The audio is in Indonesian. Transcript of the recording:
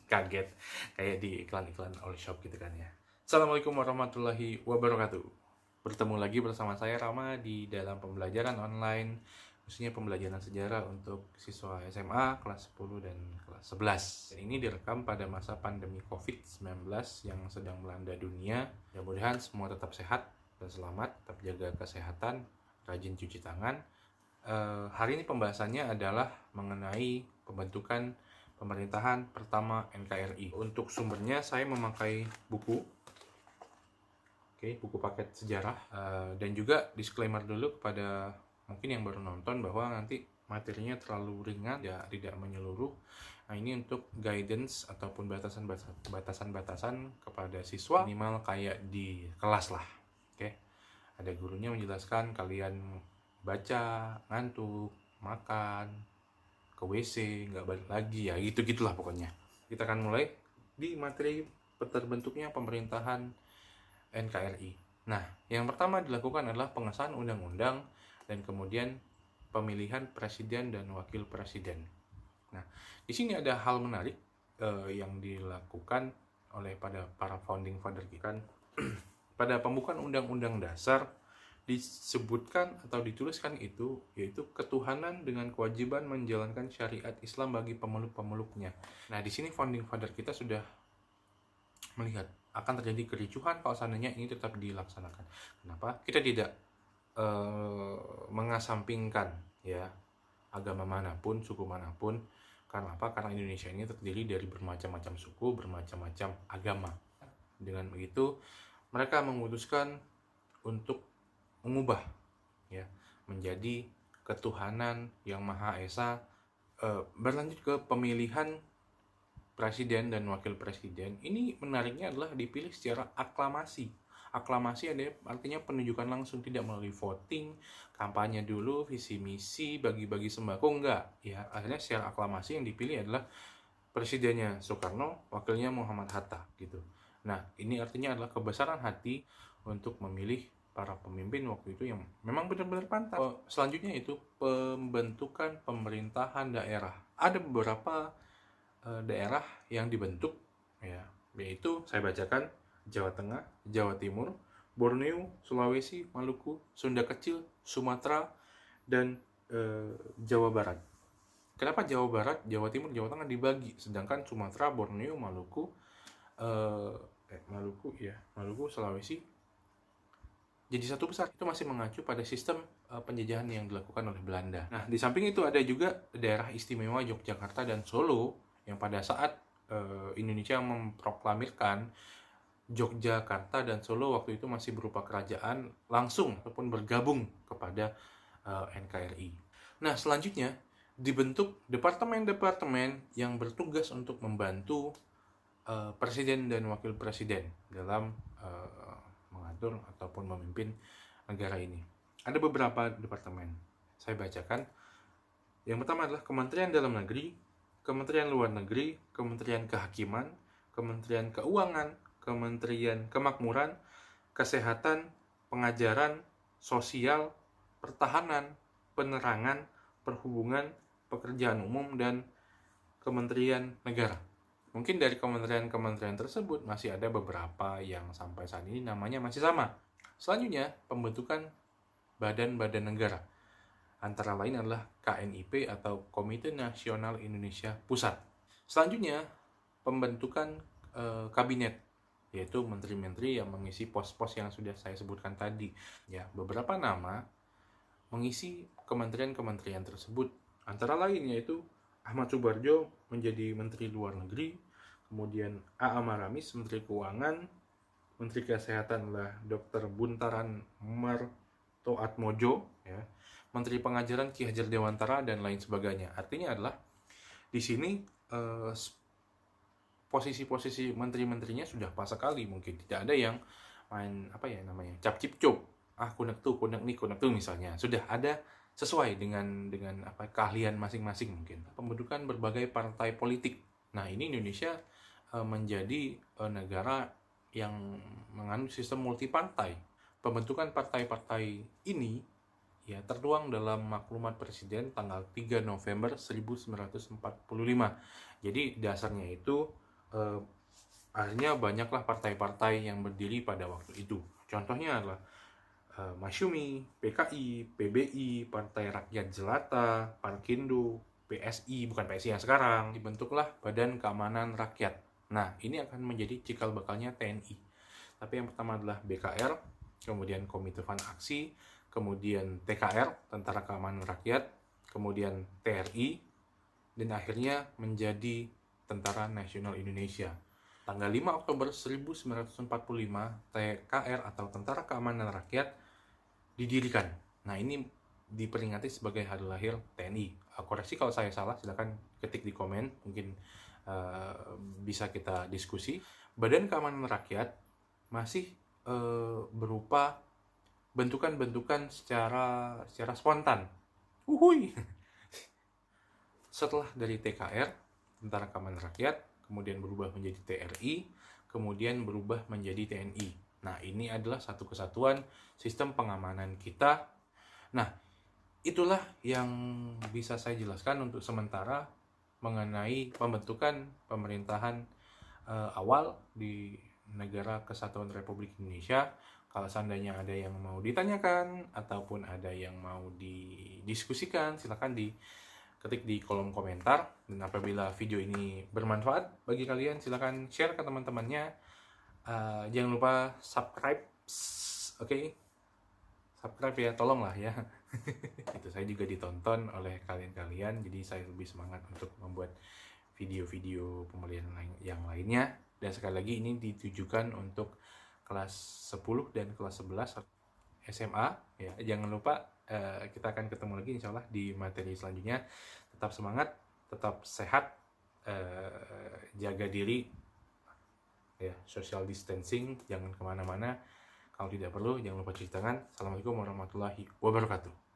Kaget kayak di iklan-iklan all shop gitu kan ya. Assalamualaikum warahmatullahi wabarakatuh. Bertemu lagi bersama saya Rama di dalam pembelajaran online, khususnya pembelajaran sejarah untuk siswa SMA kelas 10 dan kelas 11. Dan ini direkam pada masa pandemi COVID-19 yang sedang melanda dunia. Mudah-mudahan semua tetap sehat dan selamat, tetap jaga kesehatan, rajin cuci tangan. Hari ini pembahasannya adalah mengenai pembentukan pemerintahan pertama NKRI. Untuk sumbernya saya memakai buku, buku paket sejarah, dan juga disclaimer dulu kepada mungkin yang baru nonton bahwa nanti materinya terlalu ringan, ya tidak menyeluruh. Nah, ini untuk guidance ataupun batasan-batasan kepada siswa, minimal kayak di kelas lah. Ada gurunya menjelaskan, kalian baca, ngantuk, makan, ke WC, nggak balik lagi, ya gitu-gitulah pokoknya. Kita akan mulai di materi terbentuknya pemerintahan NKRI. Nah, yang pertama dilakukan adalah pengesahan undang-undang dan kemudian pemilihan presiden dan wakil presiden. Nah, di sini ada hal menarik yang dilakukan oleh para founding father kita. Pada pembukaan Undang-Undang Dasar disebutkan atau dituliskan itu, yaitu ketuhanan dengan kewajiban menjalankan syariat Islam bagi pemeluk-pemeluknya. Nah, di sini founding father kita sudah melihat akan terjadi kericuhan kalau seandainya ini tetap dilaksanakan. Kenapa? Kita tidak mengasampingkan ya agama manapun, suku manapun. Karena apa? Karena Indonesia ini terdiri dari bermacam-macam suku, bermacam-macam agama. Dengan begitu, mereka memutuskan untuk mengubah ya menjadi ketuhanan yang Maha Esa. Berlanjut ke pemilihan presiden dan wakil presiden. Ini menariknya adalah dipilih secara aklamasi. Aklamasi artinya penunjukan langsung, tidak melalui voting, kampanye dulu, visi misi, bagi-bagi sembako, enggak ya. Akhirnya secara aklamasi yang dipilih adalah presidennya Soekarno, wakilnya Muhammad Hatta gitu. Nah, ini artinya adalah kebesaran hati untuk memilih para pemimpin waktu itu yang memang benar-benar pantas. Selanjutnya itu pembentukan pemerintahan daerah. Ada beberapa daerah yang dibentuk ya, yaitu saya bacakan: Jawa Tengah, Jawa Timur, Borneo, Sulawesi, Maluku, Sunda Kecil, Sumatera, dan Jawa Barat. Kenapa Jawa Barat, Jawa Timur, Jawa Tengah dibagi, sedangkan Sumatera, Borneo, Maluku, Maluku, Sulawesi jadi satu besar? Itu masih mengacu pada sistem penjajahan yang dilakukan oleh Belanda. Nah, di samping itu ada juga daerah istimewa Yogyakarta dan Solo yang pada saat Indonesia memproklamirkan Yogyakarta dan Solo waktu itu masih berupa kerajaan langsung ataupun bergabung kepada NKRI. Nah, selanjutnya dibentuk departemen-departemen yang bertugas untuk membantu presiden dan wakil presiden dalam mengatur ataupun memimpin negara ini. Ada beberapa departemen. Saya bacakan. Yang pertama adalah Kementerian Dalam Negeri, Kementerian Luar Negeri, Kementerian Kehakiman, Kementerian Keuangan, Kementerian Kemakmuran, Kesehatan, Pengajaran, Sosial, Pertahanan, Penerangan, Perhubungan, Pekerjaan Umum, dan Kementerian Negara. Mungkin dari kementerian-kementerian tersebut masih ada beberapa yang sampai saat ini namanya masih sama. Selanjutnya, pembentukan badan-badan negara. Antara lain adalah KNIP atau Komite Nasional Indonesia Pusat. Selanjutnya, pembentukan kabinet, yaitu menteri-menteri yang mengisi pos-pos yang sudah saya sebutkan tadi. Ya, beberapa nama mengisi kementerian-kementerian tersebut. Antara lain yaitu Ahmad Subarjo menjadi Menteri Luar Negeri, kemudian A.A. Maramis Menteri Keuangan, Menteri Kesehatan adalah Dr. Buntaran Martoatmojo, ya, Menteri Pengajaran Ki Hajar Dewantara, dan lain sebagainya. Artinya adalah di sini posisi-posisi menteri-menterinya sudah pas sekali, mungkin tidak ada yang main cap cip cup, kunek tuh misalnya. Sudah ada sesuai dengan keahlian masing-masing mungkin. Pembentukan berbagai partai politik. Nah, ini Indonesia menjadi negara yang menganut sistem multipartai. Pembentukan partai-partai ini ya tertuang dalam maklumat Presiden tanggal 3 November 1945. Jadi dasarnya itu akhirnya banyaklah partai-partai yang berdiri pada waktu itu. Contohnya adalah Masyumi, PKI, PBI, Partai Rakyat Jelata, Parkindo, PSI, bukan PSI yang sekarang, dibentuklah Badan Keamanan Rakyat. Nah, ini akan menjadi cikal bakalnya TNI. Tapi yang pertama adalah BKR, kemudian Komite Van Aksi, kemudian TKR, Tentara Keamanan Rakyat, kemudian TRI, dan akhirnya menjadi Tentara Nasional Indonesia. Tanggal 5 Oktober 1945, TKR atau Tentara Keamanan Rakyat didirikan. Nah, ini diperingati sebagai hari lahir TNI. Koreksi kalau saya salah, silakan ketik di komen, mungkin bisa kita diskusi. Badan Keamanan Rakyat masih berupa bentukan-bentukan secara spontan. Uhuy. Setelah dari TKR, Tentara Keamanan Rakyat, kemudian berubah menjadi TRI, kemudian berubah menjadi TNI. Nah, ini adalah satu kesatuan sistem pengamanan kita. Nah, itulah yang bisa saya jelaskan untuk sementara mengenai pembentukan pemerintahan awal di Negara Kesatuan Republik Indonesia. Kalau seandainya ada yang mau ditanyakan ataupun ada yang mau didiskusikan, silakan ketik di kolom komentar. Dan apabila video ini bermanfaat bagi kalian, silakan share ke teman-temannya. Jangan lupa subscribe, oke? Subscribe ya, tolonglah ya. Itu saya juga ditonton oleh kalian-kalian, jadi saya lebih semangat untuk membuat video-video pemilihan yang lainnya. Dan sekali lagi ini ditujukan untuk kelas 10 dan kelas 11 SMA ya. Jangan lupa kita akan ketemu lagi insya Allah di materi selanjutnya. Tetap semangat, tetap sehat, jaga diri ya, social distancing, jangan kemana-mana. Kalau tidak perlu jangan lupa cuci tangan. Assalamualaikum warahmatullahi wabarakatuh.